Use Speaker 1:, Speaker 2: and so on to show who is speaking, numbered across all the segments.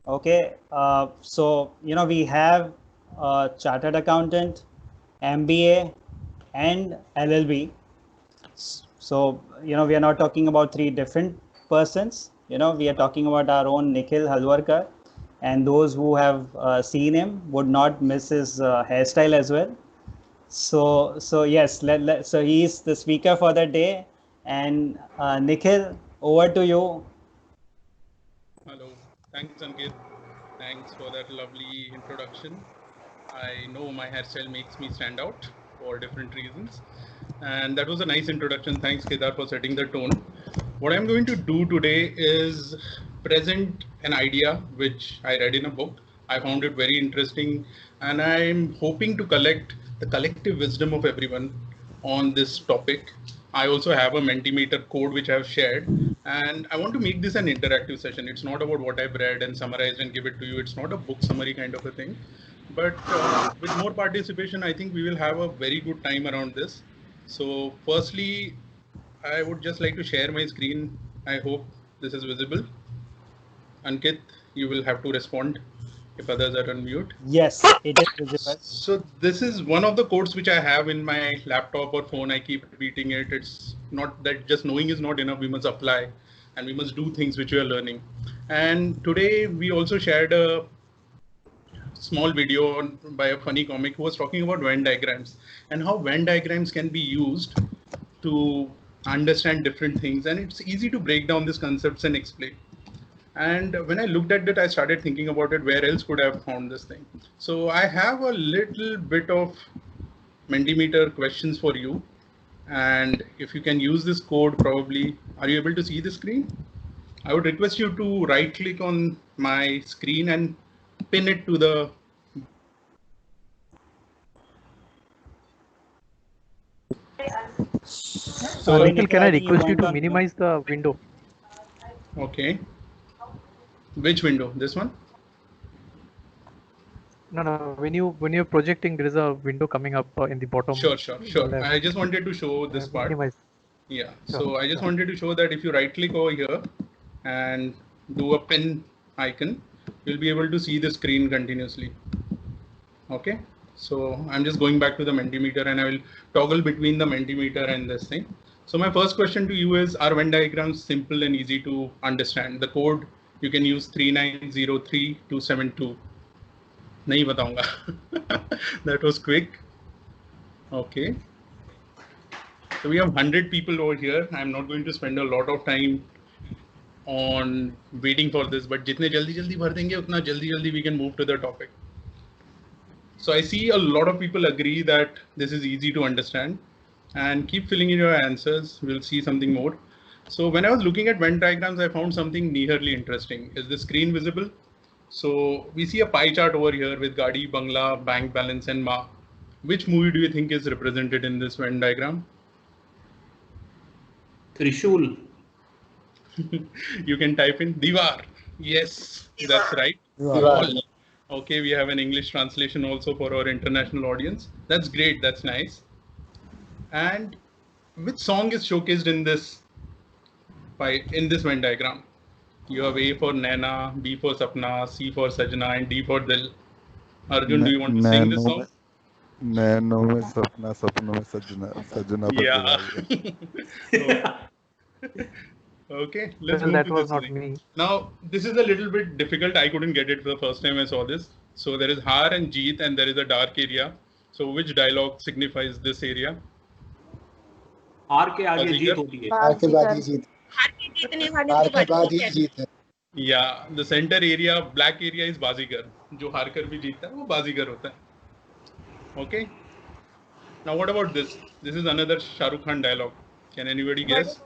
Speaker 1: Okay, so we have a chartered accountant, MBA, and LLB. So we are not talking about three different persons. We are talking about our own Nikhil Halwalkar, and those who have seen him would not miss his hairstyle as well. So yes, so he's the speaker for the day, and Nikhil, over to you.
Speaker 2: Hello. Thanks, Ankit. Thanks for that lovely introduction. I know my hairstyle makes me stand out for different reasons. And that was a nice introduction. Thanks, Kedar, for setting the tone. What I'm going to do today is present an idea which I read in a book. I found it very interesting, and I'm hoping to collect the collective wisdom of everyone on this topic. I also have a Mentimeter code which I've shared, and I want to make this an interactive session. It's not about what I've read and summarized and give it to you. It's not a book summary kind of a thing. But with more participation, I think we will have a very good time around this. So firstly, I would just like to share my screen. I hope this is visible. Ankit, you will have to respond if others are on mute.
Speaker 1: Yes, it is visible.
Speaker 2: So this is one of the codes which I have in my laptop or phone. I keep repeating it. It's not that just knowing is not enough. We must apply and we must do things which we are learning. And today we also shared a small video by a funny comic who was talking about Venn diagrams and how Venn diagrams can be used to understand different things. And it's easy to break down these concepts and explain. And when I looked at it, I started thinking about it. Where else could I have found this thing? So I have a little bit of Mentimeter questions for you. And if you can use this code, probably, are you able to see the screen? I would request you to right click on my screen and pin it to the.
Speaker 3: So, Nikhil, can I request you to minimize the window?
Speaker 2: Okay. Which window? This one?
Speaker 3: No. When you're projecting, there is a window coming up in the bottom.
Speaker 2: Sure. I just wanted to show this part.
Speaker 3: Minimize.
Speaker 2: Yeah. So I just wanted to show that if you right click over here and do a pin icon, you'll be able to see the screen continuously. Okay. So I'm just going back to the Mentimeter and I will toggle between the Mentimeter and this thing. So my first question to you is, are Venn diagrams simple and easy to understand? The code you can use 3903272. नहीं बताऊंगा. That was quick. Okay. So we have 100 people over here. I'm not going to spend a lot of time on waiting for this, but जितने जल्दी भर देंगे उतना जल्दी we can move to the topic. So I see a lot of people agree that this is easy to understand, and keep filling in your answers. We'll see something more. So when I was looking at Venn diagrams, I found something nearly interesting. Is the screen visible? So we see a pie chart over here with Gadi, Bangla, bank balance, and Ma. Which movie do you think is represented in this Venn diagram?
Speaker 4: Trishul.
Speaker 2: You can type in Diwar. Yes, that's right.
Speaker 4: Diwar.
Speaker 2: Okay, we have an English translation also for our international audience. That's great. That's nice. And which song is showcased in this Venn diagram? You have A for Naina, B for Sapna, C for Sajna, and D for Dil. Arjun, do you want to sing this song?
Speaker 5: Nano में सपना सपनों में सजना
Speaker 2: Yeah. Okay, let's move to this thing. Now, this is a little bit difficult. I couldn't get it the first time I saw this. So there is Har and Jeet and there is a dark area. So which dialogue signifies this area?
Speaker 4: हार के आगे जीत होती है.
Speaker 6: हार के बाद ही जीत.
Speaker 7: हार के जीतने वाले
Speaker 6: हार
Speaker 7: की
Speaker 6: के बाद ही जीत है.
Speaker 2: Yeah, the center area, black area is बाजीगर. जो हार कर भी जीतता है वो बाजीगर होता है. Okay. Now what about this? This is another Shah Rukh Khan dialogue. Can anybody guess?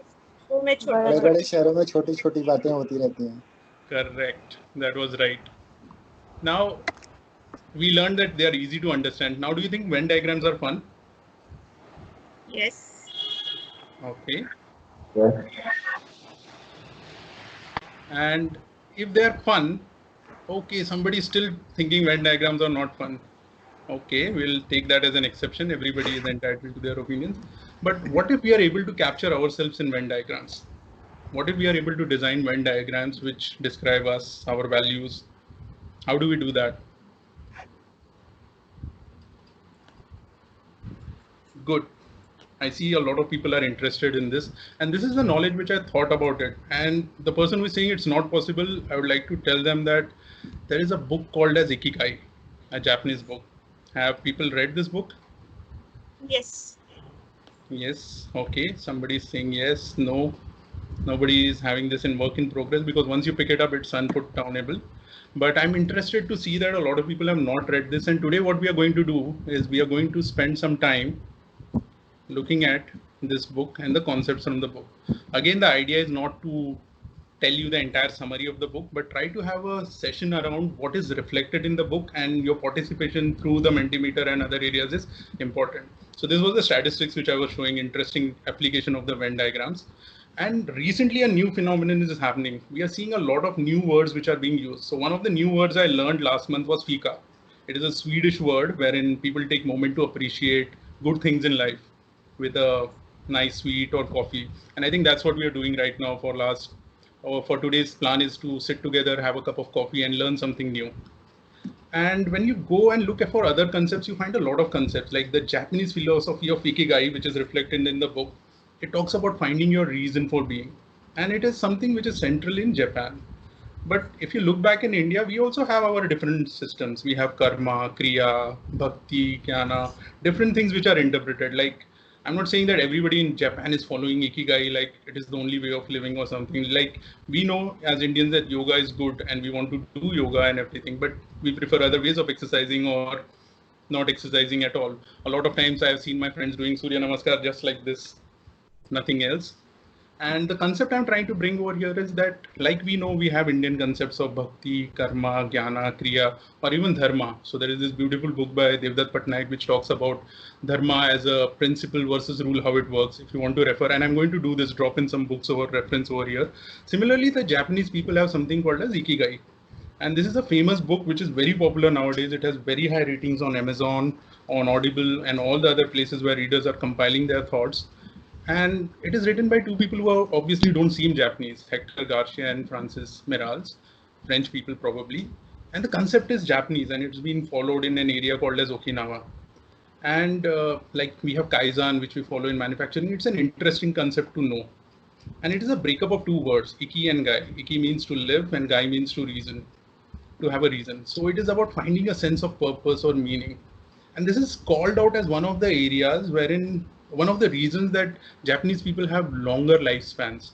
Speaker 6: बड़े शहरों में छोटी-छोटी बातें होती रहती हैं.
Speaker 2: Correct. That was right. Now we learned that they are easy to understand. Now, do you think Venn diagrams are fun?
Speaker 7: Yes.
Speaker 2: Okay. Yes. And if they are fun, okay, somebody is still thinking Venn diagrams are not fun. Okay, we'll take that as an exception. Everybody is entitled to their opinions. But what if we are able to capture ourselves in Venn diagrams? What if we are able to design Venn diagrams which describe us, our values, How do we do that? Good. I see a lot of people are interested in this, and this is the knowledge which I thought about it. And the person who is saying it's not possible, I would like to tell them that there is a book called as Ikigai, a Japanese book. Have people read this book?
Speaker 7: Yes.
Speaker 2: Yes. Okay. Somebody is saying yes. No. Nobody is having this in work in progress, because once you pick it up, it's unputdownable. But I'm interested to see that a lot of people have not read this. And today what we are going to do is we are going to spend some time looking at this book and the concepts from the book. Again, the idea is not to tell you the entire summary of the book, but try to have a session around what is reflected in the book, and your participation through the Mentimeter and other areas is important. So this was the statistics which I was showing, interesting application of the Venn diagrams. And recently a new phenomenon is happening. We are seeing a lot of new words which are being used. So one of the new words I learned last month was fika. It is a Swedish word wherein people take moment to appreciate good things in life with a nice sweet or coffee. And I think that's what we are doing right now for today's plan, is to sit together, have a cup of coffee and learn something new. And when you go and look for other concepts, you find a lot of concepts like the Japanese philosophy of Ikigai, which is reflected in the book. It talks about finding your reason for being. And it is something which is central in Japan. But if you look back in India, we also have our different systems. We have karma, kriya, bhakti, jnana, different things which are interpreted. Like, I'm not saying that everybody in Japan is following Ikigai, like it is the only way of living or something. Like, we know as Indians that yoga is good and we want to do yoga and everything, but we prefer other ways of exercising or not exercising at all. A lot of times I have seen my friends doing Surya Namaskar just like this, nothing else. And the concept I'm trying to bring over here is that, like we know, we have Indian concepts of bhakti, karma, jnana, kriya, or even dharma. So there is this beautiful book by Devdutt Patnaik which talks about dharma as a principle versus rule, how it works. If you want to refer, and I'm going to do this, drop in some books over reference over here. Similarly, the Japanese people have something called as Ikigai. And this is a famous book which is very popular nowadays. It has very high ratings on Amazon, on Audible, and all the other places where readers are compiling their thoughts. And it is written by two people who are obviously don't seem Japanese, Hector Garcia and Francis Miralles, French people probably. And the concept is Japanese, and it's been followed in an area called as Okinawa. And like we have Kaizen, which we follow in manufacturing. It's an interesting concept to know. And it is a breakup of two words, Iki and Gai. Iki means to live and Gai means to reason, to have a reason. So it is about finding a sense of purpose or meaning. And this is called out as one of the areas wherein one of the reasons that Japanese people have longer lifespans.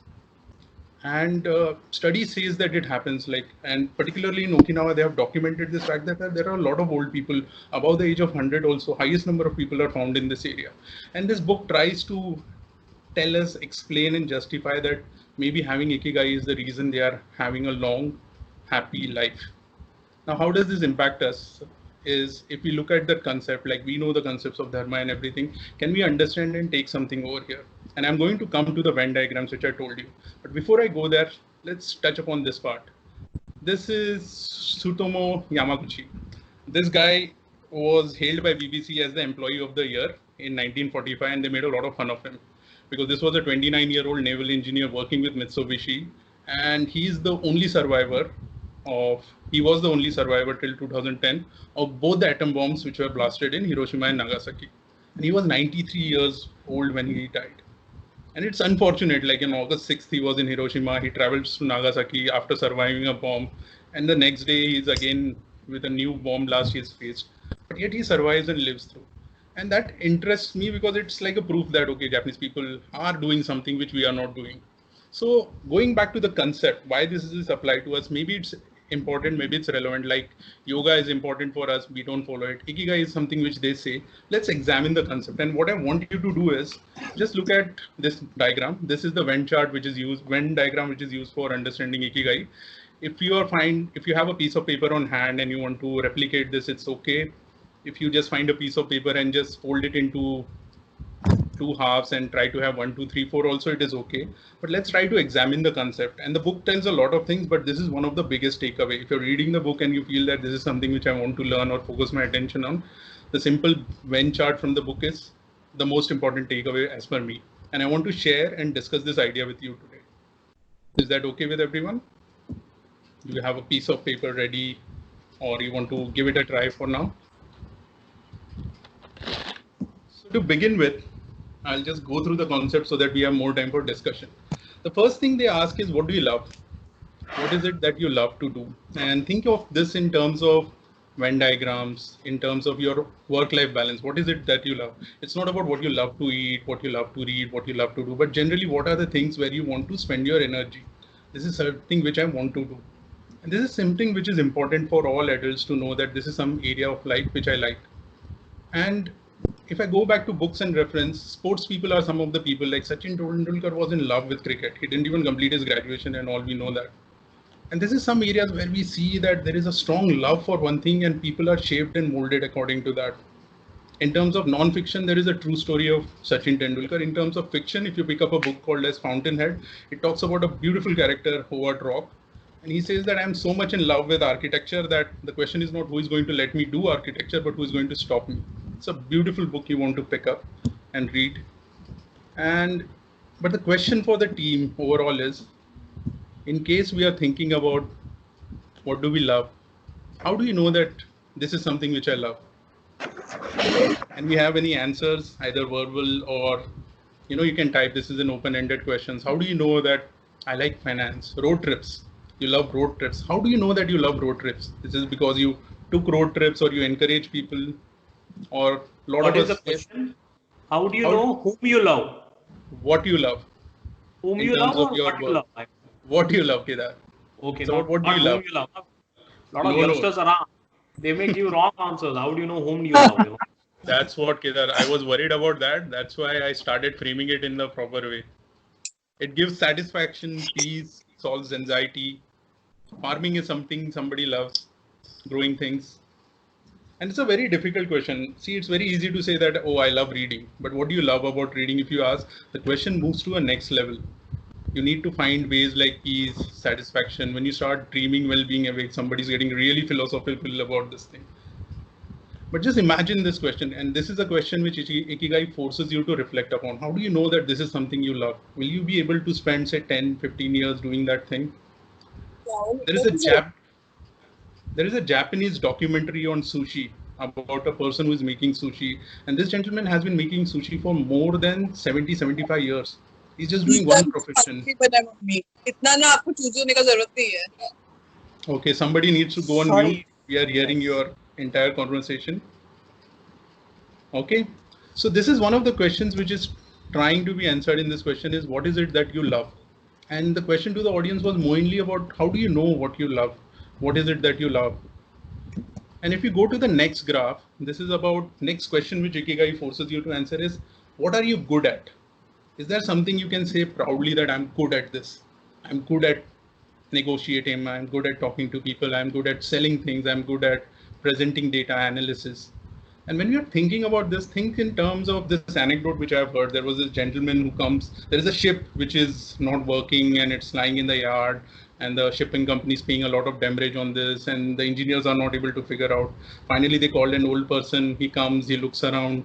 Speaker 2: And study says that it happens, like, and particularly in Okinawa, they have documented this fact that there are a lot of old people above the age of 100 also. Highest number of people are found in this area. And this book tries to tell us, explain and justify that maybe having Ikigai is the reason they are having a long, happy life. Now, how does this impact us? Is if we look at the concept, like we know the concepts of dharma and everything, can we understand and take something over here? And I'm going to come to the Venn diagrams, which I told you. But before I go there, let's touch upon this part. This is Tsutomu Yamaguchi. This guy was hailed by BBC as the employee of the year in 1945, and they made a lot of fun of him because this was a 29-year-old naval engineer working with Mitsubishi, and he's the only survivor he was the only survivor till 2010 of both the atom bombs which were blasted in Hiroshima and Nagasaki. And he was 93 years old when he died. And it's unfortunate, like in August 6th, he was in Hiroshima, he travels to Nagasaki after surviving a bomb. And the next day he's again with a new bomb blast he's faced. But yet he survives and lives through. And that interests me because it's like a proof that, okay, Japanese people are doing something which we are not doing. So going back to the concept, why this is applied to us, maybe it's important, maybe it's relevant. Like yoga is important for us, we don't follow it. Ikigai is something which they say. Let's examine the concept. And what I want you to do is just look at this diagram. This is the Venn chart which is used, Venn diagram which is used for understanding Ikigai. If you have a piece of paper on hand and you want to replicate this, it's okay. If you just find a piece of paper and just fold it into two halves and try to have 1, 2, 3, 4 also, it is okay. But let's try to examine the concept. And the book tells a lot of things, but this is one of the biggest takeaway. If you're reading the book and you feel that this is something which I want to learn or focus my attention on, the simple Venn chart from the book is the most important takeaway as per me. And I want to share and discuss this idea with you today. Is that okay with everyone? Do you have a piece of paper ready? or you want to give it a try for now? So to begin with, I'll just go through the concept so that we have more time for discussion. The first thing they ask is, what do you love? What is it that you love to do? And think of this in terms of Venn diagrams, in terms of your work-life balance. What is it that you love? It's not about what you love to eat, what you love to read, what you love to do, but generally what are the things where you want to spend your energy? This is something which I want to do. And this is something which is important for all adults to know, that this is some area of life which I like. And if I go back to books and reference, sports people are some of the people. Like Sachin Tendulkar was in love with cricket. He didn't even complete his graduation and all, we know that. And this is some areas where we see that there is a strong love for one thing and people are shaped and molded according to that. In terms of non-fiction, there is a true story of Sachin Tendulkar. In terms of fiction, if you pick up a book called as Fountainhead, it talks about a beautiful character, Howard Rock. And he says that I'm so much in love with architecture that the question is not who is going to let me do architecture, but who is going to stop me. It's a beautiful book you want to pick up and read. But the question for the team overall is, in case we are thinking about what do we love, how do you know that this is something which I love? And we have any answers, either verbal or, you can type. This is an open-ended questions. How do you know that I like finance? Road trips. You love road trips. How do you know that you love road trips? This is because you took road trips or you encourage people, or a lot
Speaker 4: What
Speaker 2: of
Speaker 4: is the
Speaker 2: us.
Speaker 4: question? How do you know whom you love?
Speaker 2: What you love.
Speaker 4: Whom
Speaker 2: in
Speaker 4: you
Speaker 2: terms
Speaker 4: love
Speaker 2: of
Speaker 4: or
Speaker 2: your
Speaker 4: what you
Speaker 2: work.
Speaker 4: love?
Speaker 2: What you love, Kedar.
Speaker 4: Okay,
Speaker 2: So
Speaker 4: not
Speaker 2: what do you
Speaker 4: whom
Speaker 2: love?
Speaker 4: you love. A lot of
Speaker 2: No.
Speaker 4: youngsters around. They may give wrong answers. How do you know whom you love?
Speaker 2: That's what, Kedar. I was worried about that. That's why I started framing it in the proper way. It gives satisfaction, peace, solves anxiety. Farming is something somebody loves, growing things. And it's a very difficult question. See, it's very easy to say that, oh, I love reading. But what do you love about reading? If you ask, the question moves to a next level. You need to find ways like peace, satisfaction. When you start dreaming while being awake, somebody's getting really philosophical about this thing. But just imagine this question, and this is a question which Ikigai forces you to reflect upon. How do you know that this is something you love? Will you be able to spend, say, 10, 15 years doing that thing? There is a Japanese documentary on sushi about a person who is making sushi. And this gentleman has been making sushi for more than 70, 75 years. He's just doing one profession. Okay, somebody needs to go on mute. We are hearing your entire conversation. Okay, so this is one of the questions which is trying to be answered in this question is, what is it that you love? And the question to the audience was mainly about, how do you know what you love? What is it that you love? And if you go to the next graph, this is about next question which Ikigai forces you to answer is, what are you good at? Is there something you can say proudly that I'm good at this? I'm good at negotiating, I'm good at talking to people, I'm good at selling things, I'm good at presenting data analysis. And when you're thinking about this, think in terms of this anecdote which I've heard. There was this gentleman who comes, there is a ship which is not working and it's lying in the yard, and the shipping company is paying a lot of demurrage on this, and the engineers are not able to figure out. Finally, they called an old person. He comes, he looks around,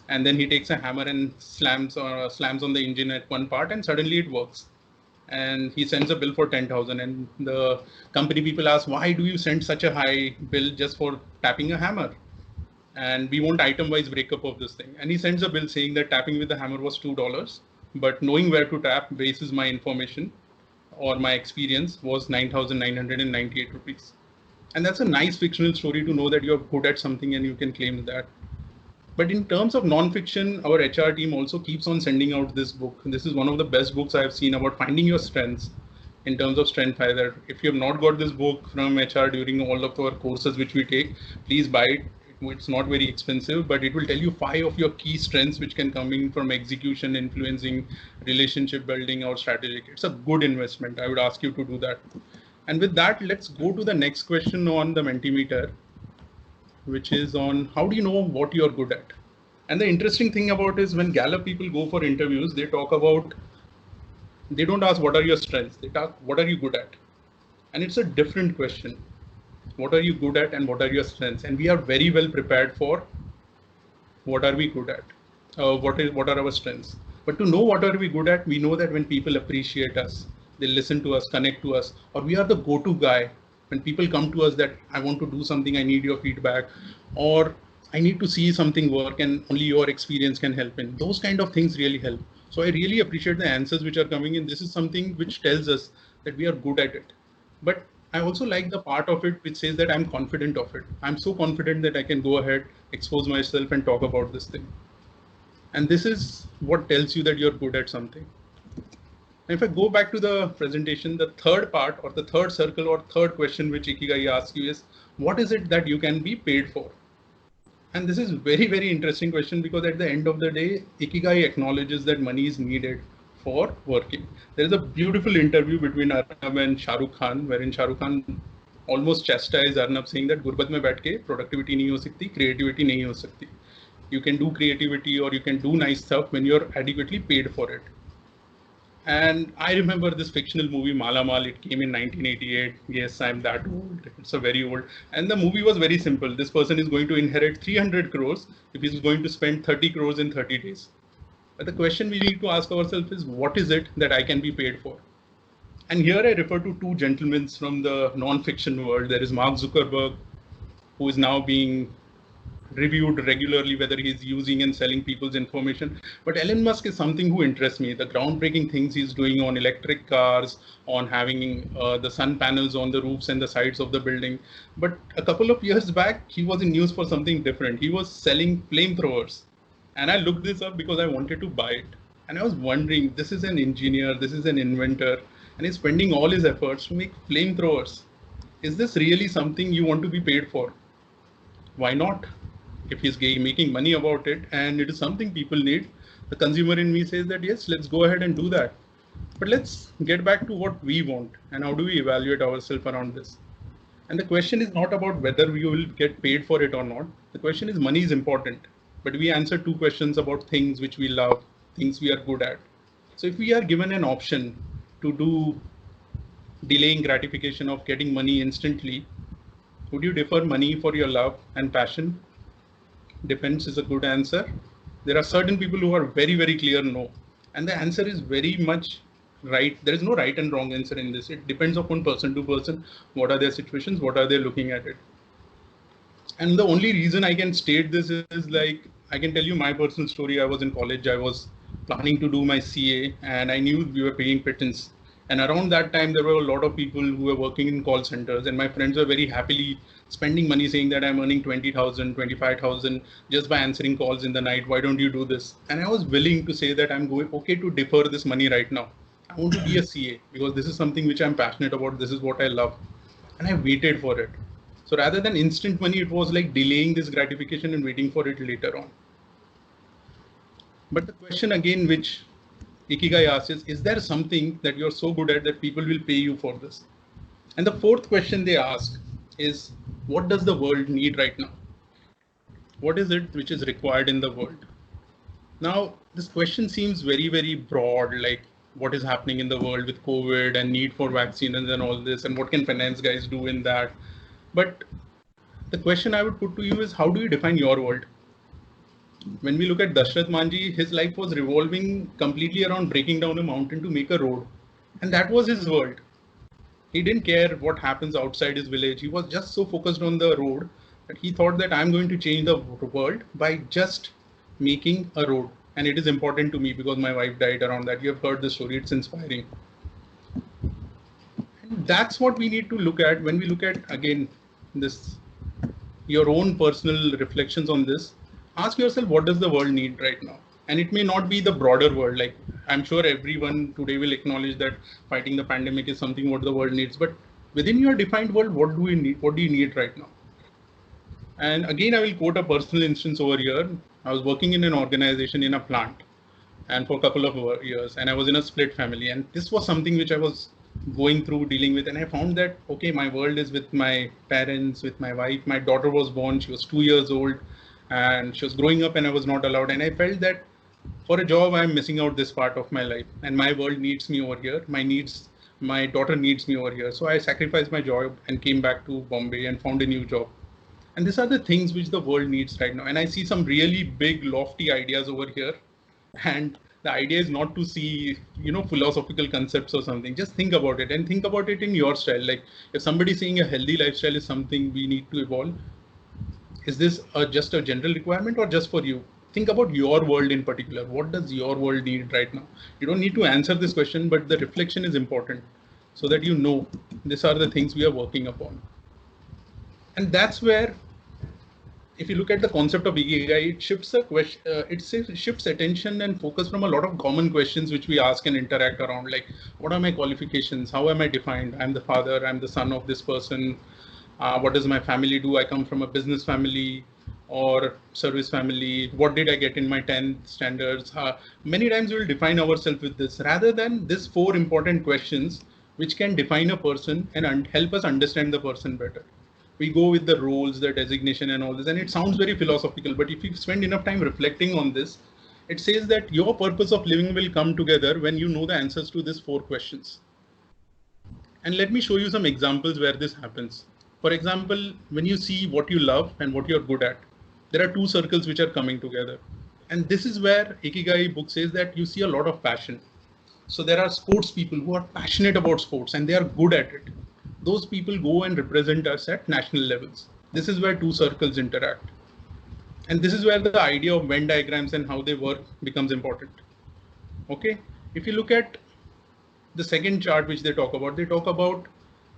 Speaker 2: and then he takes a hammer and slams on the engine at one part, and suddenly it works. And he sends a bill for 10,000, and the company people ask, why do you send such a high bill just for tapping a hammer? And we want item-wise breakup of this thing. And he sends a bill saying that tapping with the hammer was $2, but knowing where to tap basis my information or my experience was 9,998 rupees. And that's a nice fictional story to know that you're good at something and you can claim that. But in terms of non-fiction, our HR team also keeps on sending out this book. This is one of the best books I've seen about finding your strengths in terms of strength finder. If you have not got this book from HR during all of our courses which we take, please buy it. It's not very expensive, but it will tell you 5 of your key strengths which can come in from execution, influencing, relationship building, or strategic. It's a good investment. I would ask you to do that. And with that, let's go to the next question on the Mentimeter, which is on how do you know what you're good at? And the interesting thing about is when Gallup people go for interviews, they talk about, they don't ask what are your strengths, they talk what are you good at? And it's a different question. What are you good at and what are your strengths? And we are very well prepared for what are we good at? What are our strengths? But to know what are we good at, we know that when people appreciate us, they listen to us, connect to us, or we are the go-to guy When people come to us that I want to do something, I need your feedback, or I need to see something work and only your experience can help in. Those kind of things really help. So I really appreciate the answers which are coming in. This is something which tells us that we are good at it. But I also like the part of it which says that I'm confident of it. I'm so confident that I can go ahead, expose myself and talk about this thing. And this is what tells you that you're good at something. And if I go back to the presentation, the third part or the third circle or third question which Ikigai asks you is, what is it that you can be paid for? And this is very, very interesting question, because at the end of the day, Ikigai acknowledges that money is needed for working. There is a beautiful interview between Arnab and Shah Rukh Khan, wherein Shah Rukh Khan almost chastised Arnab, saying that गुर्बत में बैठ के productivity नहीं हो सकती, creativity नहीं हो सकती. You can do creativity or you can do nice stuff when you're adequately paid for it. And I remember this fictional movie Mala Mal. It came in 1988. Yes, I'm that old. It's a very old. And the movie was very simple. This person is going to inherit 300 crores if he's going to spend 30 crores in 30 days. But the question we need to ask ourselves is, what is it that I can be paid for? And here I refer to two gentlemen from the non-fiction world. There is Mark Zuckerberg, who is now being reviewed regularly whether he's using and selling people's information. But Elon Musk is something who interests me. The groundbreaking things he's doing on electric cars, on having the sun panels on the roofs and the sides of the building. But a couple of years back, he was in news for something different. He was selling flamethrowers. And I looked this up because I wanted to buy it. And I was wondering, this is an engineer, this is an inventor, and he's spending all his efforts to make flamethrowers. Is this really something you want to be paid for? Why not? If he's making money about it and it is something people need, the consumer in me says that yes, let's go ahead and do that. But let's get back to what we want and how do we evaluate ourselves around this. And the question is not about whether we will get paid for it or not. The question is, money is important, but we answer two questions about things which we love, things we are good at. So if we are given an option to do delaying gratification of getting money instantly, would you defer money for your love and passion? Depends is a good answer. There are certain people who are very, very clear no. And the answer is very much right. There is no right and wrong answer in this. It depends upon person to person. What are their situations? What are they looking at it? And the only reason I can state this is like, I can tell you my personal story. I was in college. I was planning to do my CA and I knew we were paying pittance. And around that time, there were a lot of people who were working in call centers, and my friends were very happily spending money saying that I'm earning 20,000, 25,000 just by answering calls in the night. Why don't you do this? And I was willing to say that I'm okay to defer this money right now. I want to be a CA because this is something which I'm passionate about. This is what I love. And I waited for it. So rather than instant money, it was like delaying this gratification and waiting for it later on. But the question again, which Ikigai asks is there something that you're so good at that people will pay you for this? And the fourth question they ask is, what does the world need right now? What is it which is required in the world? Now, this question seems very, very broad, like what is happening in the world with COVID and need for vaccines and all this, and what can finance guys do in that? But the question I would put to you is, how do you define your world? When we look at Dashrath Manji, his life was revolving completely around breaking down a mountain to make a road. And that was his world. He didn't care what happens outside his village. He was just so focused on the road that he thought that I'm going to change the world by just making a road. And it is important to me because my wife died around that. You have heard the story. It's inspiring. And that's what we need to look at when we look at, again, this, your own personal reflections on this. Ask yourself, what does the world need right now? And it may not be the broader world. Like, I'm sure everyone today will acknowledge that fighting the pandemic is something what the world needs. But within your defined world, what do we need? What do you need right now? And again, I will quote a personal instance over here. I was working in an organization in a plant and for a couple of years, and I was in a split family. And this was something which I was going through, dealing with. And I found that, okay, my world is with my parents, with my wife. My daughter was born. She was 2 years old. And she was growing up and I was not allowed. And I felt that for a job, I'm missing out this part of my life and my world needs me over here. My daughter needs me over here. So I sacrificed my job and came back to Bombay and found a new job. And these are the things which the world needs right now. And I see some really big, lofty ideas over here. And the idea is not to see, philosophical concepts or something. Just think about it, and think about it in your style. Like if somebody saying a healthy lifestyle is something we need to evolve, is this just a general requirement or just for you? Think about your world in particular. What does your world need right now? You don't need to answer this question, but the reflection is important so that you know these are the things we are working upon. And that's where, if you look at the concept of Ikigai, it shifts shifts attention and focus from a lot of common questions which we ask and interact around, like what are my qualifications? How am I defined? I'm the father, I'm the son of this person. What does my family do? I come from a business family or service family. What did I get in my 10th standards? Many times we will define ourselves with this rather than these 4 important questions which can define a person and help us understand the person better. We go with the roles, the designation and all this, and it sounds very philosophical, but if you spend enough time reflecting on this, it says that your purpose of living will come together when you know the answers to these 4 questions. And let me show you some examples where this happens. For example, when you see what you love and what you're good at, there are 2 circles which are coming together. And this is where Ikigai book says that you see a lot of passion. So there are sports people who are passionate about sports and they are good at it. Those people go and represent us at national levels. This is where 2 circles interact. And this is where the idea of Venn diagrams and how they work becomes important. Okay, if you look at the second chart which they talk about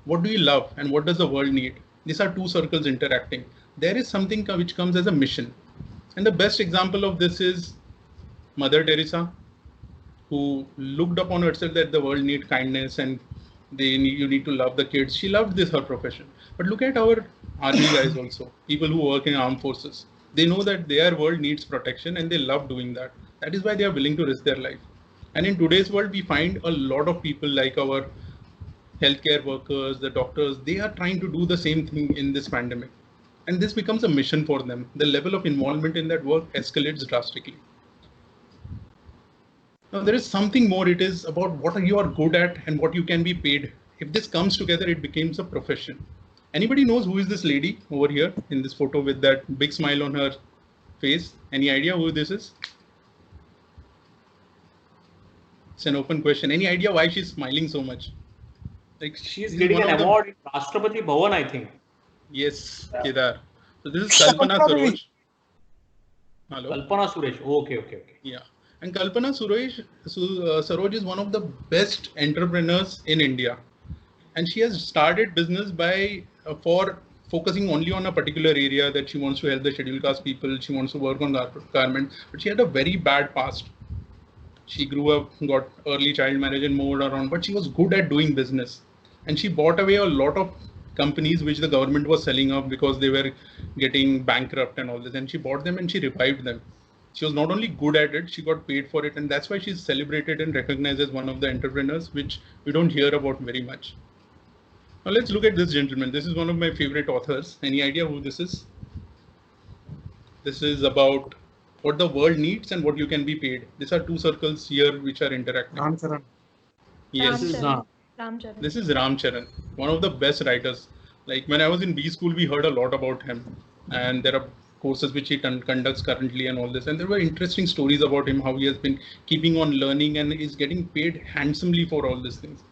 Speaker 2: what do you love and what does the world need? These are 2 circles interacting. There is something which comes as a mission. And the best example of this is Mother Teresa, who looked upon herself that the world needs kindness and you need to love the kids. She loved this, her profession. But look at our army guys also, people who work in armed forces. They know that their world needs protection and they love doing that. That is why they are willing to risk their life. And in today's world, we find a lot of people like our healthcare workers, the doctors, they are trying to do the same thing in this pandemic. And this becomes a mission for them. The level of involvement in that work escalates drastically. Now, there is something more. It is about what you are good at and what you can be paid. If this comes together, it becomes a profession. Anybody knows who is this lady over here in this photo with that big smile on her face? Any idea who this is? It's an open question. Any idea why she's smiling so much? Like
Speaker 4: she's getting an award in Rashtrapati Bhavan, I think.
Speaker 2: Yes, Kedar. So this is Kalpana Saroj. Hello.
Speaker 4: Kalpana Suresh. Okay.
Speaker 2: Yeah. And Kalpana Saroj is one of the best entrepreneurs in India. And she has started business for focusing only on a particular area that she wants to help the scheduled caste people. She wants to work on garment, but she had a very bad past. She grew up, got early child marriage and moved around, but she was good at doing business. And she bought away a lot of companies which the government was selling off because they were getting bankrupt and all this. And she bought them and she revived them. She was not only good at it, she got paid for it. And that's why she's celebrated and recognized as one of the entrepreneurs, which we don't hear about very much. Now let's look at this gentleman. This is one of my favorite authors. Any idea who this is? This is about what the world needs and what you can be paid. These are 2 circles here which are interacting.
Speaker 6: Ramcharan.
Speaker 2: Yes.
Speaker 7: Ramcharan.
Speaker 2: This is Ramcharan, one of the best writers. Like when I was in B school, we heard a lot about him. And there are courses which he conducts currently and all this. And there were interesting stories about him, how he has been keeping on learning and is getting paid handsomely for all these things.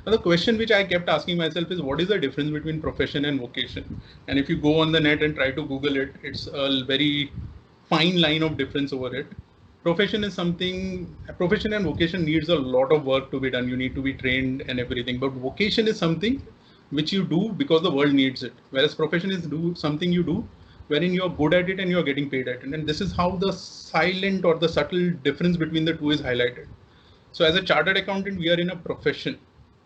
Speaker 2: Now, the question which I kept asking myself is, what is the difference between profession and vocation? And if you go on the net and try to Google it, it's a very fine line of difference over it. Profession is something, profession and vocation needs a lot of work to be done. You need to be trained and everything. But vocation is something which you do because the world needs it. Whereas profession is something you do wherein you're good at it and you're getting paid at it. And this is how the silent or the subtle difference between the two is highlighted. So as a chartered accountant, we are in a profession.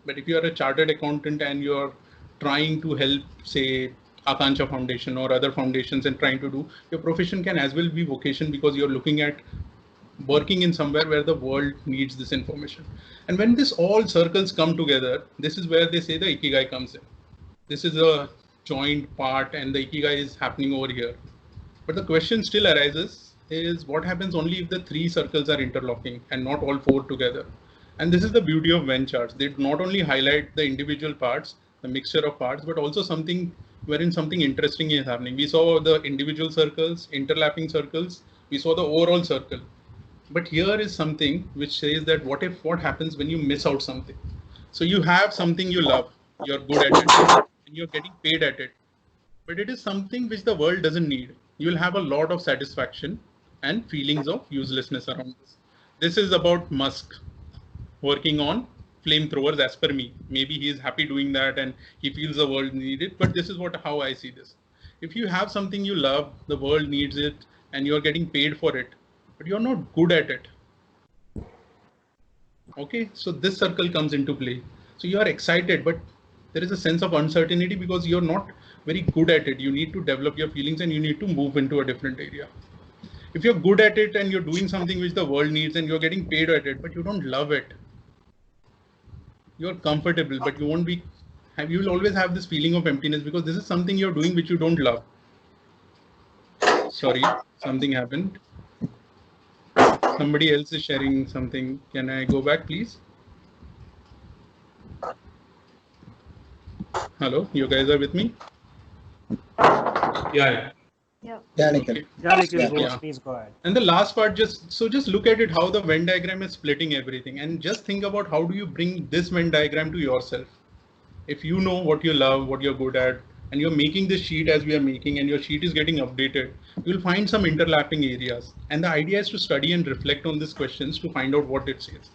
Speaker 2: But if you are a chartered accountant and you're trying to help, say, Akansha Foundation or other foundations and trying to do, your profession can as well be vocation because you're looking at working in somewhere where the world needs this information. And when this all circles come together, this is where they say the Ikigai comes in. This is a joint part and the Ikigai is happening over here. But the question still arises is what happens only if the 3 circles are interlocking and not all 4 together. And this is the beauty of Venn charts. They not only highlight the individual parts, the mixture of parts, but also something wherein something interesting is happening. We saw the individual circles, interlapping circles. We saw the overall circle. But here is something which says that what happens when you miss out something? So you have something you love, you're good at it, and you're getting paid at it. But it is something which the world doesn't need. You will have a lot of satisfaction and feelings of uselessness around this. This is about Musk working on flamethrowers as per me. Maybe he is happy doing that and he feels the world needs it, but this is how I see this. If you have something you love, the world needs it, and you're getting paid for it, but you're not good at it. Okay, so this circle comes into play. So you are excited, but there is a sense of uncertainty because you're not very good at it. You need to develop your feelings and you need to move into a different area. If you're good at it and you're doing something which the world needs and you're getting paid at it, but you don't love it, you're comfortable, but you won't be, you will always have this feeling of emptiness because this is something you're doing which you don't love. Sorry, something happened. Somebody else is sharing something. Can I go back, please? Hello, you guys are with me?
Speaker 4: Yeah.
Speaker 6: Yeah, Nikhil.
Speaker 2: Okay.
Speaker 1: Yes, please go ahead.
Speaker 2: And the last part, just look at it, how the Venn diagram is splitting everything, and just think about how do you bring this Venn diagram to yourself. If you know what you love, what you're good at, and you're making this sheet as we are making, and your sheet is getting updated, you'll find some interlapping areas. And the idea is to study and reflect on these questions to find out what it says.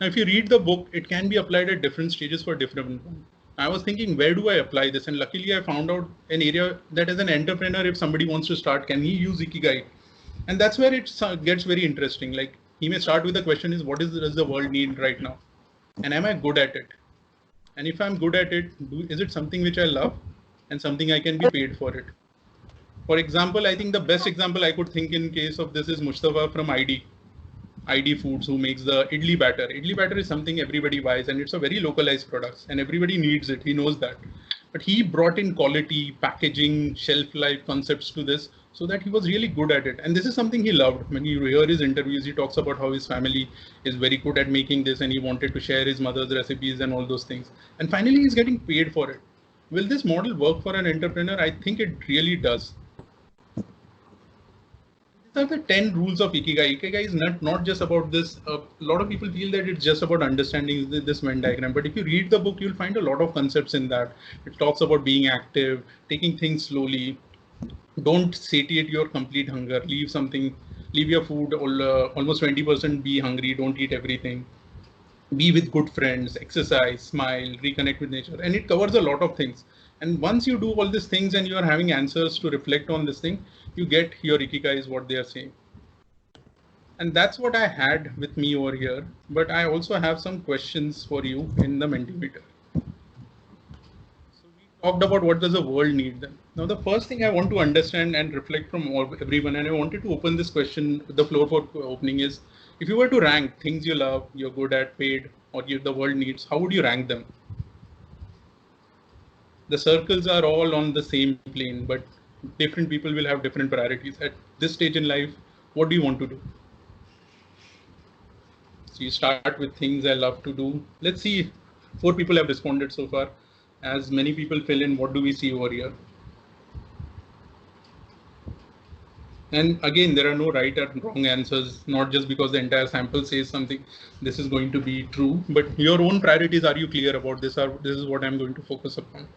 Speaker 2: Now, if you read the book, it can be applied at different stages for different ones. I was thinking, where do I apply this? And luckily I found out an area that as an entrepreneur, if somebody wants to start, can he use Ikigai? And that's where it gets very interesting. Like he may start with the question is, what does the world need right now? And am I good at it? And if I'm good at it, is it something which I love and something I can be paid for it? For example, I think the best example I could think in case of this is Mustafa from ID Foods, who makes the idli batter. Idli batter is something everybody buys and it's a very localized product and everybody needs it. He knows that. But he brought in quality, packaging, shelf life concepts to this so that he was really good at it. And this is something he loved. When you hear his interviews, he talks about how his family is very good at making this and he wanted to share his mother's recipes and all those things. And finally, he's getting paid for it. Will this model work for an entrepreneur? I think it really does. These are the 10 rules of Ikigai. Ikigai is not just about this. A lot of people feel that it's just about understanding this Venn diagram. But if you read the book, you'll find a lot of concepts in that. It talks about being active, taking things slowly. Don't satiate your complete hunger. Leave your food almost 20%. Be hungry. Don't eat everything. Be with good friends, exercise, smile, reconnect with nature. And it covers a lot of things. And once you do all these things and you are having answers to reflect on this thing, you get your Ikigai is what they are saying. And that's what I had with me over here. But I also have some questions for you in the Mentimeter. So we talked about what does the world need then. Now, the first thing I want to understand and reflect from everyone, and I wanted to open this question, the floor for opening is, if you were to rank things you love, you're good at, paid, or the world needs, how would you rank them? The circles are all on the same plane, but different people will have different priorities. At this stage in life, what do you want to do? So you start with things I love to do. Let's see, 4 people have responded so far. As many people fill in, what do we see over here? And again, there are no right or wrong answers, not just because the entire sample says something, this is going to be true, but your own priorities, are you clear about this? This is what I'm going to focus upon.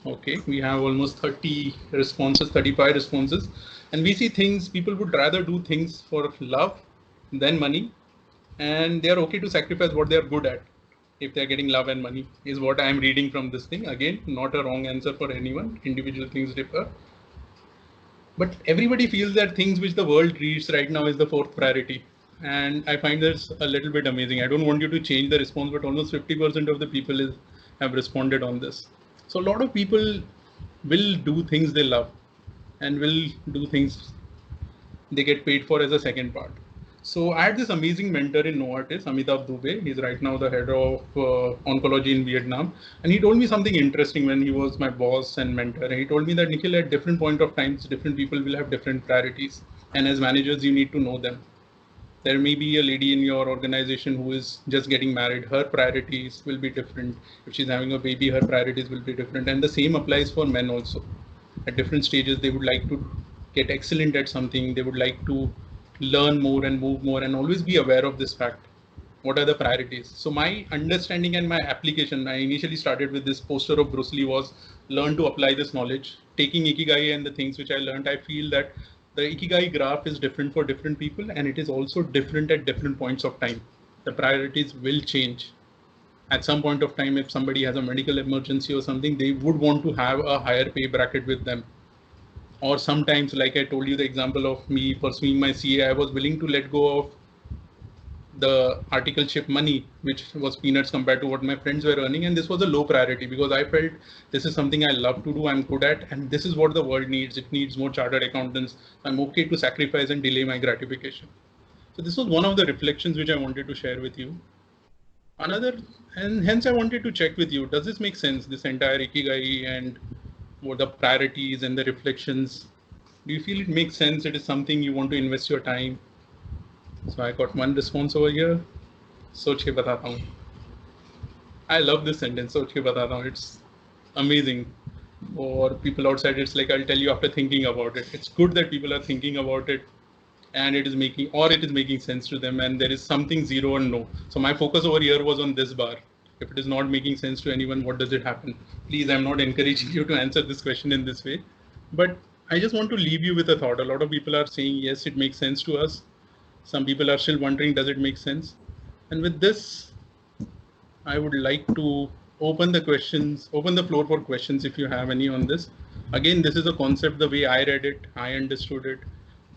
Speaker 2: Okay, we have almost 30 responses, 35 responses. And we see people would rather do things for love than money. And they're okay to sacrifice what they're good at if they're getting love and money, is what I'm reading from this thing. Again, not a wrong answer for anyone. Individual things differ. But everybody feels that things which the world needs right now is the 4th priority. And I find this a little bit amazing. I don't want you to change the response, but almost 50% of the people have responded on this. So a lot of people will do things they love and will do things they get paid for as a second part. So I had this amazing mentor in Novartis, Amitabh Dubey. He's right now the head of oncology in Vietnam. And he told me something interesting when he was my boss and mentor. And he told me that, Nikhil, at different point of times, different people will have different priorities. And as managers, you need to know them. There may be a lady in your organization who is just getting married. Her priorities will be different. If she's having a baby, her priorities will be different. And the same applies for men also. At different stages, they would like to get excellent at something. They would like to learn more and move more and always be aware of this fact. What are the priorities? So my understanding and my application, I initially started with this poster of Bruce Lee, was learn to apply this knowledge. Taking Ikigai and the things which I learned, I feel that the Ikigai graph is different for different people, and it is also different at different points of time. The priorities will change. At some point of time, if somebody has a medical emergency or something, they would want to have a higher pay bracket with them. Or sometimes, like I told you the example of me pursuing my CA, I was willing to let go of the articleship money, which was peanuts compared to what my friends were earning. And this was a low priority because I felt this is something I love to do, I'm good at, and this is what the world needs. It needs more chartered accountants. I'm okay to sacrifice and delay my gratification. So this was one of the reflections which I wanted to share with you. Another, and hence I wanted to check with you, does this make sense, this entire Ikigai and what the priorities and the reflections? Do you feel it makes sense? It is something you want to invest your time? So I got one response over here. Soch ke batata hun. I love this sentence. Soch ke batata hun. It's amazing. For people outside, it's like I'll tell you after thinking about it. It's good that people are thinking about it, and it is making sense to them, and there is something zero and no. So my focus over here was on this bar. If it is not making sense to anyone, what does it happen? Please, I'm not encouraging you to answer this question in this way, but I just want to leave you with a thought. A lot of people are saying, yes, it makes sense to us. Some people are still wondering, does it make sense? And with this, I would like to open the floor for questions if you have any on this. Again, this is a concept, the way I read it, I understood it.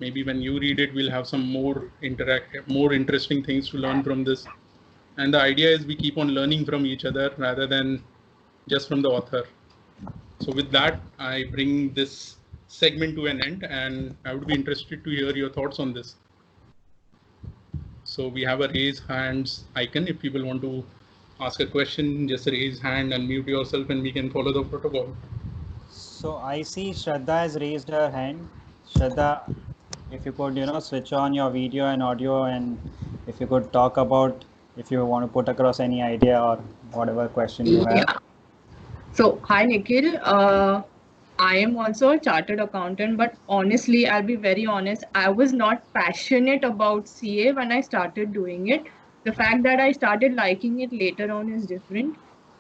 Speaker 2: Maybe when you read it, we'll have some more interesting things to learn from this. And the idea is we keep on learning from each other rather than just from the author. So with that, I bring this segment to an end, and I would be interested to hear your thoughts on this. So we have a raise hands icon. If people want to ask a question, just raise hand, unmute yourself, and we can follow the protocol.
Speaker 1: So I see Shraddha has raised her hand. Shraddha, if you could, switch on your video and audio, and if you could talk about, if you want to put across any idea or whatever question you have.
Speaker 8: Yeah. So hi Nikhil. I am also a chartered accountant, but honestly, I'll be very honest, I was not passionate about CA when I started doing it. The fact that I started liking it later on is different.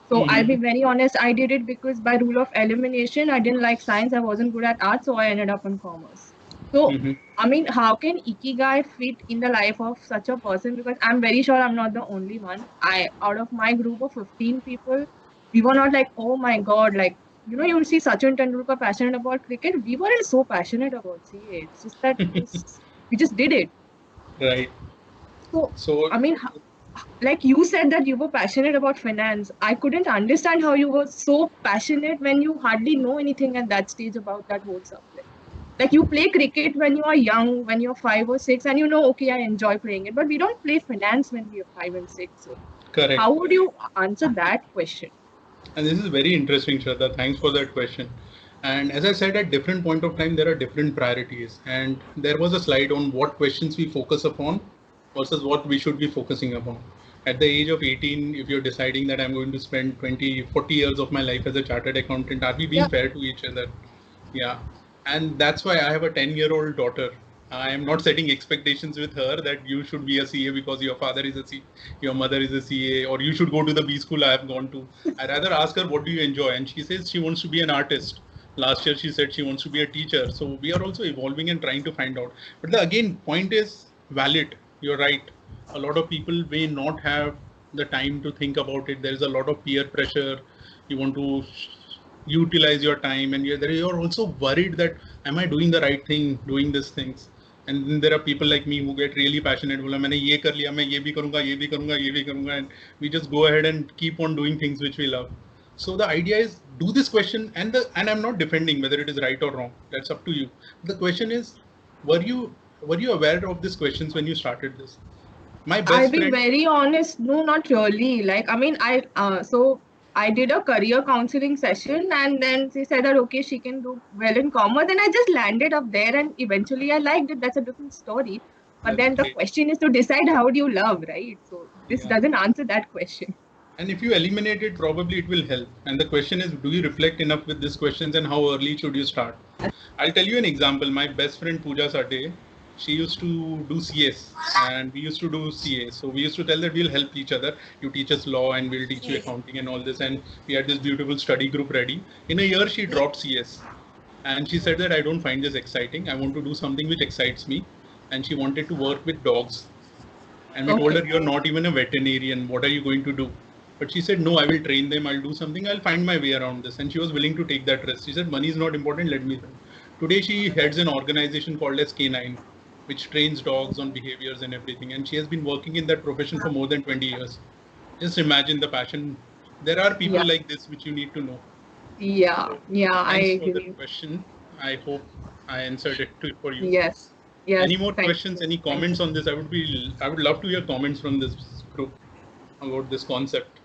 Speaker 8: So I'll be very honest, I did it because by rule of elimination, I didn't like science, I wasn't good at art, so I ended up in commerce. So, I mean, how can Ikigai fit in the life of such a person? Because I'm very sure I'm not the only one. Out of my group of 15 people, we were not like, oh my God, like, you will see Sachin Tendulkar passionate about cricket. We weren't so passionate about CA. It's just that we just did it.
Speaker 2: Right.
Speaker 8: So I mean, like you said that you were passionate about finance. I couldn't understand how you were so passionate when you hardly know anything at that stage about that whole subject. Like you play cricket when you are young, when you're 5 or 6, and okay, I enjoy playing it. But we don't play finance when we are 5 and 6. So
Speaker 2: correct.
Speaker 8: How would you answer that question?
Speaker 2: And this is very interesting, Shraddha. Thanks for that question. And as I said, at different point of time, there are different priorities. And there was a slide on what questions we focus upon versus what we should be focusing upon. At the age of 18, if you're deciding that I'm going to spend 20, 40 years of my life as a chartered accountant, are we being fair to each other? Yeah. And that's why I have a 10-year-old daughter. I am not setting expectations with her that you should be a CA because your father is a CA, your mother is a CA, or you should go to the B school I have gone to. I rather ask her, what do you enjoy? And she says she wants to be an artist. Last year, she said she wants to be a teacher. So we are also evolving and trying to find out. But the again, point is valid. You're right. A lot of people may not have the time to think about it. There is a lot of peer pressure. You want to utilize your time, and you're also worried that am I doing the right thing, doing these things. And then there are people like me who get really passionate. बोला मैंने ये कर लिया, मैं ये भी करूँगा, ये भी करूँगा, ये भी करूँगा, and we just go ahead and keep on doing things which we love. So the idea is do this question, and I'm not defending whether it is right or wrong. That's up to you. The question is, were you aware of these questions when you started this?
Speaker 8: I'll be very honest. No, not really. Like I mean, I did a career counseling session, and then she said that okay, she can do well in commerce, and I just landed up there, and eventually I liked it. That's a different story. But then the question is to decide how do you love, right? So this doesn't answer that question.
Speaker 2: And if you eliminate it, probably it will help. And the question is, do you reflect enough with these questions and how early should you start? I'll tell you an example. My best friend Pooja Sade, she used to do CS and we used to do CA. So we used to tell that we'll help each other. You teach us law and we'll teach you accounting and all this. And we had this beautiful study group ready. In a year, she dropped CS. And she said that I don't find this exciting. I want to do something which excites me. And she wanted to work with dogs. And we told her, you're not even a veterinarian. What are you going to do? But she said, no, I will train them. I'll do something. I'll find my way around this. And she was willing to take that risk. She said, money is not important. Let me. Today, she heads an organization called as K9, which trains dogs on behaviors and everything. And she has been working in that profession for more than 20 years. Just imagine the passion. There are people like this, which you need to know.
Speaker 8: Yeah,
Speaker 2: So,
Speaker 8: yeah, I
Speaker 2: thanks for
Speaker 8: agree.
Speaker 2: the question. I hope I answered it for you.
Speaker 8: Yes. Yes.
Speaker 2: Any more
Speaker 8: thank
Speaker 2: questions?
Speaker 8: you.
Speaker 2: Any comments on this? I would love to hear comments from this group about this concept.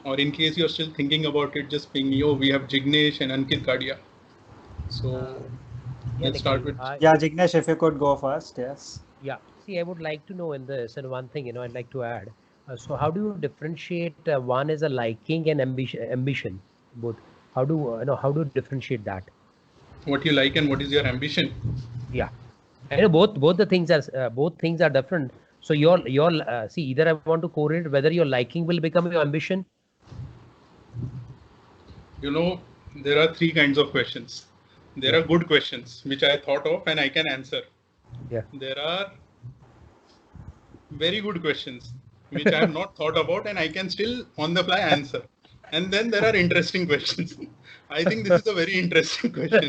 Speaker 2: Or in case you're still thinking about it, just ping me. Oh, we have Jignesh and Ankit Kadia. So let's start with.
Speaker 1: Yeah, Jignesh, if you could go first, yes.
Speaker 9: Yeah. See, I would like to know in this, and one thing, I'd like to add. So how do you differentiate one is a liking and ambition, both? How do how do you differentiate that?
Speaker 2: What you like and what is your ambition?
Speaker 9: Yeah. I know both the things are different. So your see, either I want to correlate whether your liking will become your ambition.
Speaker 2: There are three kinds of questions. There are good questions, which I thought of and I can answer.
Speaker 9: Yeah.
Speaker 2: There are very good questions, which I have not thought about and I can still on the fly answer. And then there are interesting questions. I think this is a very interesting question.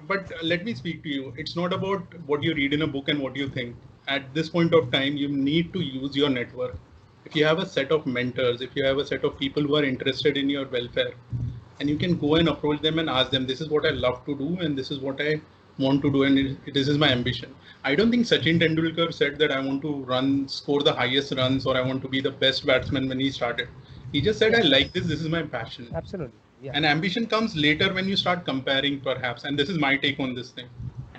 Speaker 2: But let me speak to you. It's not about what you read in a book and what you think. At this point of time, you need to use your network. If you have a set of mentors, if you have a set of people who are interested in your welfare, and you can go and approach them and ask them, this is what I love to do and this is what I want to do and this is my ambition. I don't think Sachin Tendulkar said that I want to score the highest runs or I want to be the best batsman when he started. He just said, I like this is my passion.
Speaker 9: Absolutely. Yeah.
Speaker 2: And ambition comes later when you start comparing perhaps. And this is my take on this thing.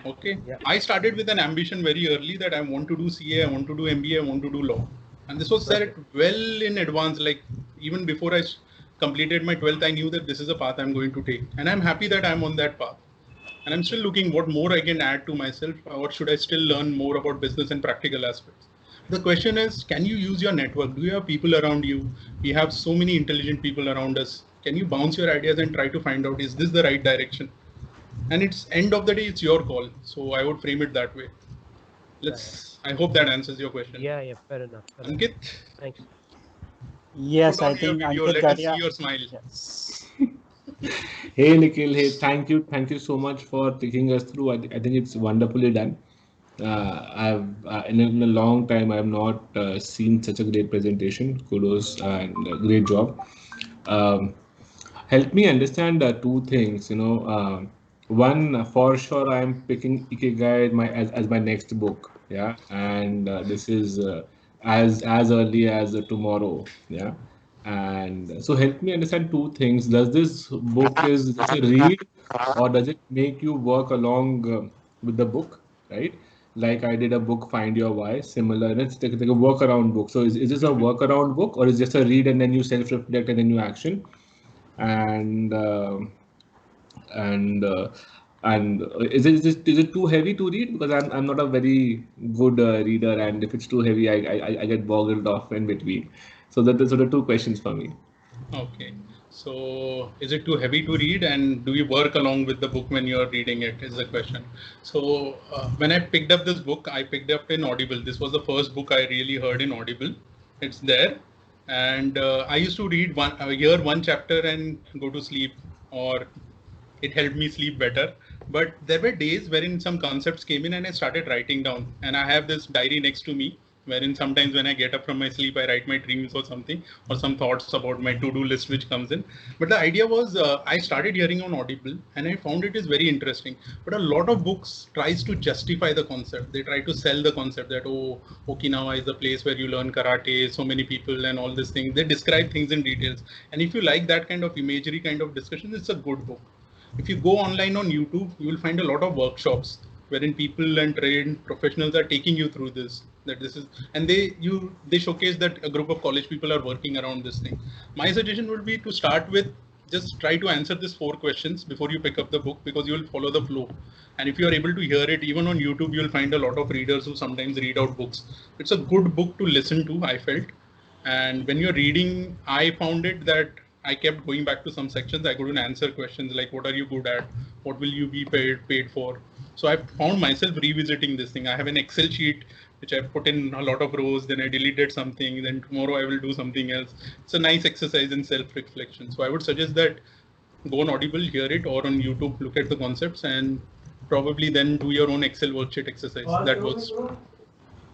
Speaker 2: Okay.
Speaker 9: Yeah.
Speaker 2: I started with an ambition very early that I want to do CA, I want to do MBA, I want to do law. And this was set well in advance, like even before I completed my 12th, I knew that this is a path I'm going to take. And I'm happy that I'm on that path. And I'm still looking what more I can add to myself. What should I still learn more about business and practical aspects? The question is, can you use your network? Do you have people around you? We have so many intelligent people around us. Can you bounce your ideas and try to find out, is this the right direction? And it's end of the day, it's your call. So I would frame it that way. I hope that answers your question.
Speaker 9: Yeah, fair enough.
Speaker 2: Ankit?
Speaker 9: Thanks.
Speaker 1: Yes, I think Ankit
Speaker 2: Let us see your smile.
Speaker 1: Yes.
Speaker 10: Hey Nikhil, hey, thank you so much for taking us through. I think it's wonderfully done. I've in a long time I have not seen such a great presentation. Kudos and great job. Help me understand two things. One, for sure I'm picking Ikigai as my next book. Yeah, and this is as early as tomorrow. Yeah. And so help me understand two things. Does this book is just a read or does it make you work along with the book, right? Like I did a book, Find Your Why, similar. It's like a workaround book. So is this a workaround book or is it just a read and then you self-reflect and then you action? And is it too heavy to read? Because I'm not a very good reader, and if it's too heavy, I get boggled off in between. So those are the two questions for me.
Speaker 2: Okay. So is it too heavy to read and do you work along with the book when you're reading it is the question. So when I picked up this book, I picked up in Audible. This was the first book I really heard in Audible. It's there. And I used to read one chapter and go to sleep, or it helped me sleep better. But there were days wherein some concepts came in and I started writing down. And I have this diary next to me, wherein sometimes when I get up from my sleep, I write my dreams or something, or some thoughts about my to-do list which comes in. But the idea was I started hearing on Audible and I found it is very interesting. But a lot of books tries to justify the concept. They try to sell the concept that, oh, Okinawa is the place where you learn karate, so many people and all these things. They describe things in details. And if you like that kind of imagery kind of discussion, it's a good book. If you go online on YouTube, you will find a lot of workshops wherein people and trained professionals are taking you through this. That this is, and they showcase that a group of college people are working around this thing. My suggestion would be to start with just try to answer these 4 questions before you pick up the book, because you will follow the flow. And if you are able to hear it, even on YouTube, you'll find a lot of readers who sometimes read out books. It's a good book to listen to, I felt. And when you're reading, I found it that I kept going back to some sections. I couldn't answer questions like, what are you good at? What will you be paid for? So I found myself revisiting this thing. I have an Excel sheet which I put in a lot of rows, then I deleted something, then tomorrow I will do something else. It's a nice exercise in self-reflection. So I would suggest that go on Audible, hear it, or on YouTube, look at the concepts, and probably then do your own Excel worksheet exercise. That works.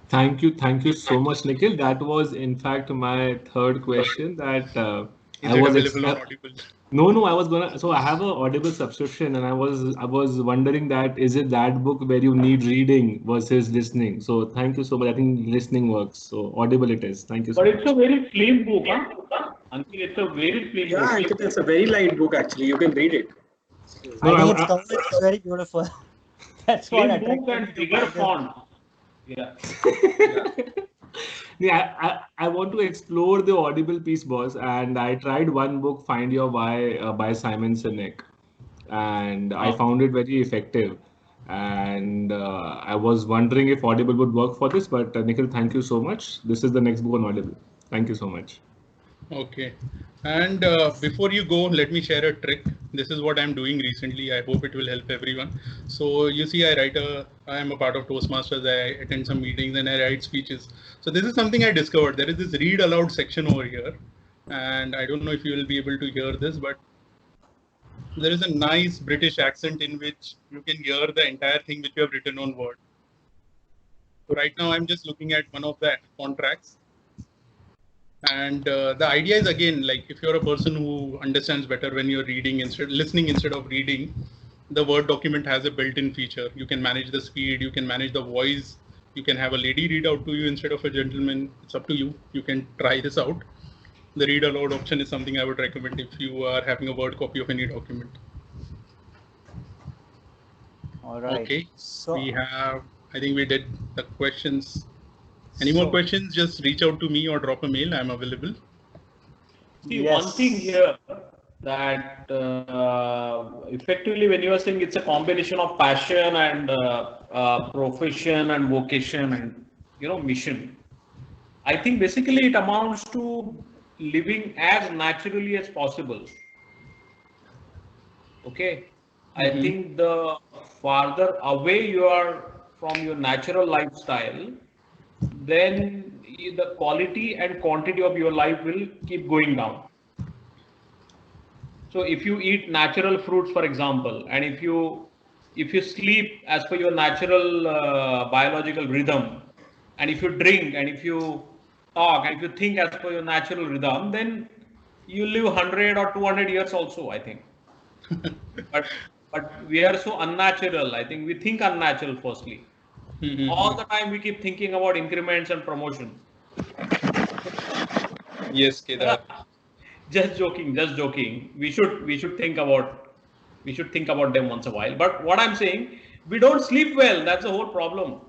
Speaker 10: Thank you so much, Nikhil. That was in fact my third question. That
Speaker 2: Is it available on Audible?
Speaker 10: No, I was gonna. So I have a Audible subscription, and I was wondering that is it that book where you need reading versus listening? So thank you so much. I think listening works. So Audible it is. Thank you so much.
Speaker 4: But it's a very slim book, huh? Ankit, it's a very slim book.
Speaker 11: Yeah, Ankit, it's a very light book actually. You can read it.
Speaker 1: I think it's covered. It's very beautiful. That's what
Speaker 4: Slim book and bigger font. Yeah.
Speaker 10: Yeah, I want to explore the Audible piece, boss, and I tried one book, Find Your Why, by Simon Sinek, and I found it very effective. And I was wondering if Audible would work for this, but Nikhil, thank you so much. This is the next book on Audible. Thank you so much.
Speaker 2: Okay. And before you go, let me share a trick. This is what I'm doing recently. I hope it will help everyone. So you see, I am a part of Toastmasters. I attend some meetings and I write speeches. So this is something I discovered. There is this read aloud section over here. And I don't know if you will be able to hear this, but there is a nice British accent in which you can hear the entire thing which you have written on Word. So right now I'm just looking at one of the contracts. And the idea is, again, like if you're a person who understands better when you're listening instead of reading, the Word document has a built-in feature. You can manage the speed, you can manage the voice, you can have a lady read out to you instead of a gentleman. It's up to you. You can try this out. The read aloud option is something I would recommend if you are having a Word copy of any document.
Speaker 1: All right.
Speaker 2: Okay.
Speaker 1: So
Speaker 2: I think we did the questions. Any more questions? Just reach out to me or drop a mail. I'm available.
Speaker 4: See, one thing here that effectively when you are saying it's a combination of passion and profession and vocation and mission, I think basically it amounts to living as naturally as possible. Okay. I think the farther away you are from your natural lifestyle, then the quality and quantity of your life will keep going down. So if you eat natural fruits, for example, and if you sleep as per your natural biological rhythm, and if you drink and if you talk and if you think as per your natural rhythm, then you live 100 or 200 years also, I think. But we are so unnatural. I think we think unnatural firstly. All the time we keep thinking about increments and promotion.
Speaker 2: Yes, Kedar.
Speaker 4: Just joking. We should think about them once a while. But what I'm saying, we don't sleep well. That's the whole problem.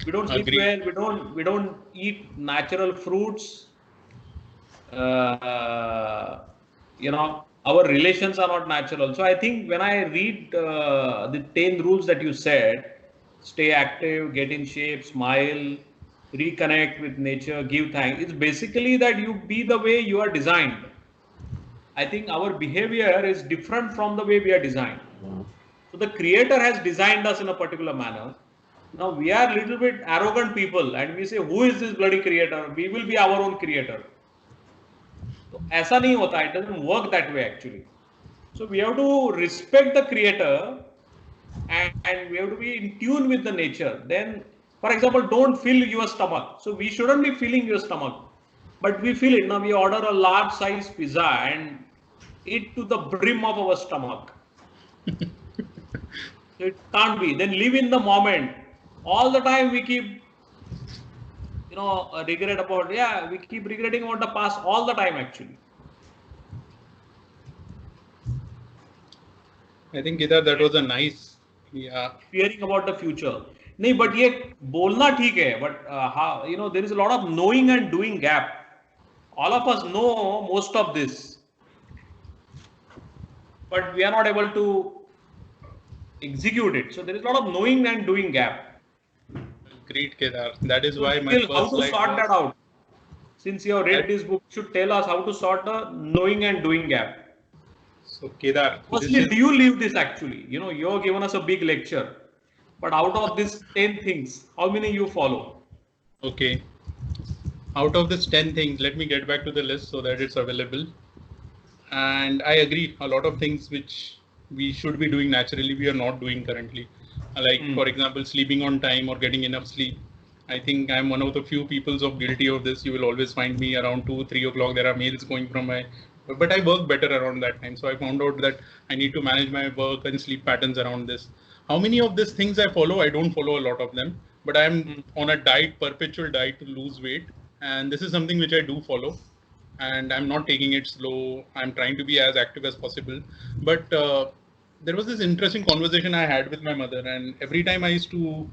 Speaker 4: We don't sleep well. We don't eat natural fruits. Our relations are not natural. So I think when I read the 10 rules that you said, stay active, get in shape, smile, reconnect with nature, give thanks, it's basically that you be the way you are designed. I think our behavior is different from the way we are designed. So the creator has designed us in a particular manner. Now we are a little bit arrogant people and we say, who is this bloody creator? We will be our own creator. So ऐसा नहीं होता, it doesn't work that way actually. So we have to respect the creator and we have to be in tune with the nature. Then, for example, don't fill your stomach. So we shouldn't be filling your stomach, but we fill it. Now we order a large size pizza and eat to the brim of our stomach. So it can't be. Then live in the moment. All the time we keep regret about, we keep regretting about the past all the time actually.
Speaker 2: I think, Kedar, that was a nice Yeah.
Speaker 4: fearing about the future. नहीं, but ये बोलना ठीक है, but how, there is a lot of knowing and doing gap. All of us know most of this, but we are not able to execute it. So there is a lot of knowing and doing gap.
Speaker 2: Great, Kedar. That is why my
Speaker 4: Nikhil, how
Speaker 2: first
Speaker 4: to
Speaker 2: slide
Speaker 4: sort
Speaker 2: was.
Speaker 4: that out? Since you have read this book, you should tell us how to sort the knowing and doing gap.
Speaker 2: So Kedar,
Speaker 4: Firstly, do you leave this actually? You have given us a big lecture, but out of these 10 things, how many you follow?
Speaker 2: Okay. Out of this 10 things, let me get back to the list so that it's available. And I agree, a lot of things which we should be doing naturally, we are not doing currently. Like, for example, sleeping on time or getting enough sleep. I think I'm one of the few people of guilty of this. You will always find me around 2-3 o'clock. There are mails going from but I work better around that time. So I found out that I need to manage my work and sleep patterns around this. How many of these things I follow? I don't follow a lot of them, but I'm on a diet, perpetual diet to lose weight. And this is something which I do follow. And I'm not taking it slow. I'm trying to be as active as possible. But there was this interesting conversation I had with my mother, and every time I used to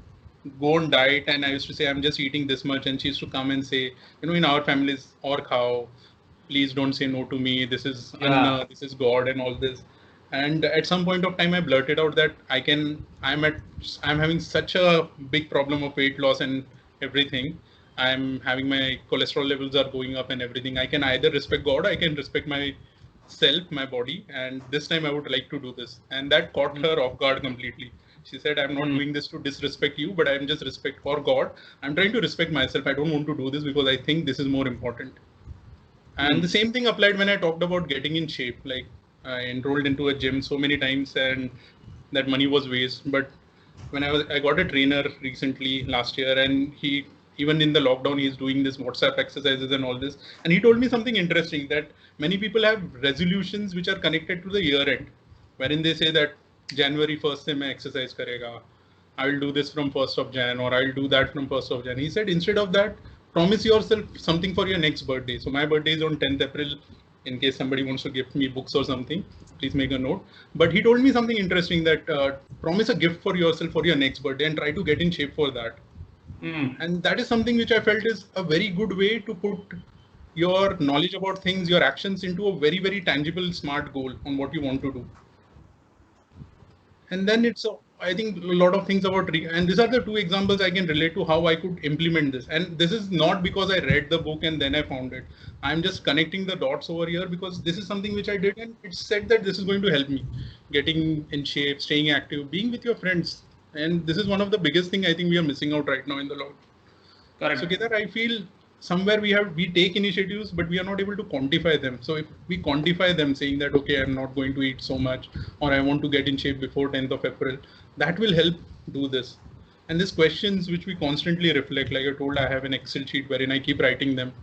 Speaker 2: go on diet and I used to say I'm just eating this much, and she used to come and say, in our families, or khao, please don't say no to me. This is Anna, this is God, and all this. And at some point of time, I blurted out that I'm having such a big problem of weight loss and everything. I'm having my cholesterol levels are going up and everything. I can either respect God, I can respect myself, my body, and this time I would like to do this. And that caught her off guard completely. She said, I'm not doing this to disrespect you, but I'm just respect for God. I'm trying to respect myself. I don't want to do this because I think this is more important. And the same thing applied when I talked about getting in shape. Like, I enrolled into a gym so many times and that money was waste. But when I got a trainer recently last year, and even in the lockdown, he's doing this WhatsApp exercises and all this. And he told me something interesting, that many people have resolutions which are connected to the year end, wherein they say that January 1st se main exercise karega. I will do this from 1st of Jan, or I'll do that from 1st of Jan. He said, instead of that, promise yourself something for your next birthday. So my birthday is on 10th April. In case somebody wants to gift me books or something, please make a note. But he told me something interesting, that promise a gift for yourself for your next birthday and try to get in shape for that. And that is something which I felt is a very good way to put your knowledge about things, your actions into a very, very tangible, smart goal on what you want to do. And then I think a lot of things about, and these are the two examples I can relate to how I could implement this. And this is not because I read the book and then I found it. I'm just connecting the dots over here because this is something which I did, and it said that this is going to help me getting in shape, staying active, being with your friends. And this is one of the biggest thing I think we are missing out right now in the lockdown.
Speaker 4: Correct.
Speaker 2: So Kedar, I feel somewhere we take initiatives, but we are not able to quantify them. So if we quantify them, saying that, okay, I'm not going to eat so much, or I want to get in shape before 10th of April, that will help do this. And these questions which we constantly reflect, like I told, I have an Excel sheet wherein I keep writing them.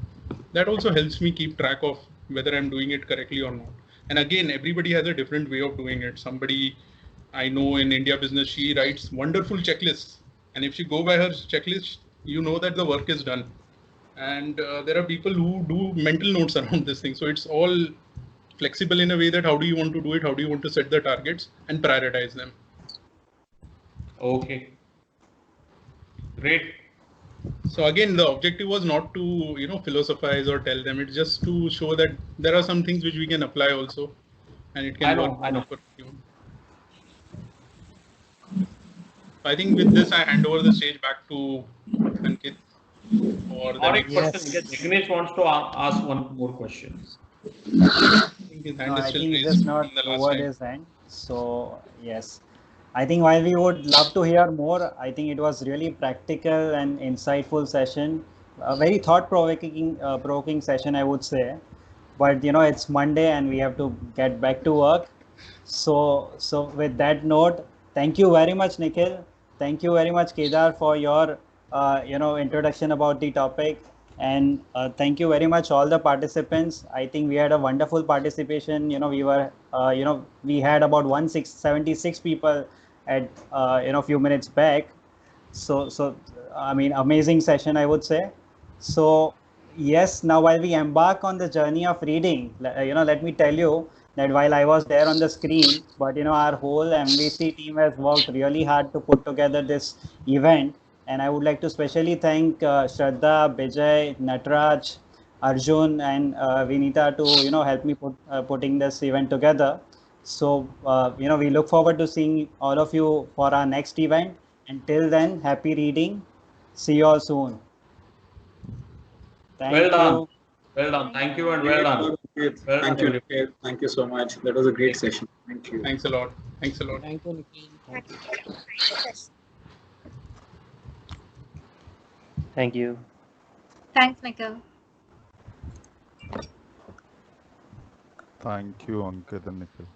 Speaker 2: That also helps me keep track of whether I'm doing it correctly or not. And again, everybody has a different way of doing it. Somebody I know in India business, she writes wonderful checklists. And if she go by her checklist, you know that the work is done. And there are people who do mental notes around this thing. So it's all flexible in a way that how do you want to do it? How do you want to set the targets and prioritize them?
Speaker 4: Okay. Great.
Speaker 2: So again, the objective was not to, philosophize or tell them. It's just to show that there are some things which we can apply also, and it can work. I know. For you. I think with this, I hand over the stage back to Ankit for the next
Speaker 4: question. Yes, Vignesh wants to ask one more question.
Speaker 2: I think his hand is still
Speaker 1: I think
Speaker 2: raised
Speaker 1: it's not
Speaker 2: from the last
Speaker 1: over
Speaker 2: time.
Speaker 1: his hand. So yes, I think while we would love to hear more, I think it was really practical and insightful session, a very provoking session, I would say. But it's Monday and we have to get back to work. So with that note, thank you very much, Nikhil. Thank you very much, Kedar, for your introduction about the topic. And thank you very much, all the participants. I think we had a wonderful participation. We had about 176 people at few minutes back. So I mean, amazing session, I would say. So yes, now while we embark on the journey of reading, let me tell you that while I was there on the screen, but our whole MVC team has worked really hard to put together this event. And I would like to specially thank Shraddha, Bijay, Natraj, Arjun, and Vinita to help me putting this event together. So we look forward to seeing all of you for our next event. Until then, happy reading. See you all soon. Thank
Speaker 4: Well done.
Speaker 1: you.
Speaker 4: Well done. Thank you and well done. Well
Speaker 11: Thank
Speaker 4: done,
Speaker 11: you,
Speaker 4: everyone.
Speaker 11: Nikhil. Thank you so much. That was a great session. Thank you.
Speaker 2: Thanks a lot. Thanks a lot.
Speaker 1: Thank you, Nikhil. Thank you.
Speaker 12: Thank you.
Speaker 7: Thanks, Nikhil.
Speaker 5: Thank you, Ankit and Nikhil.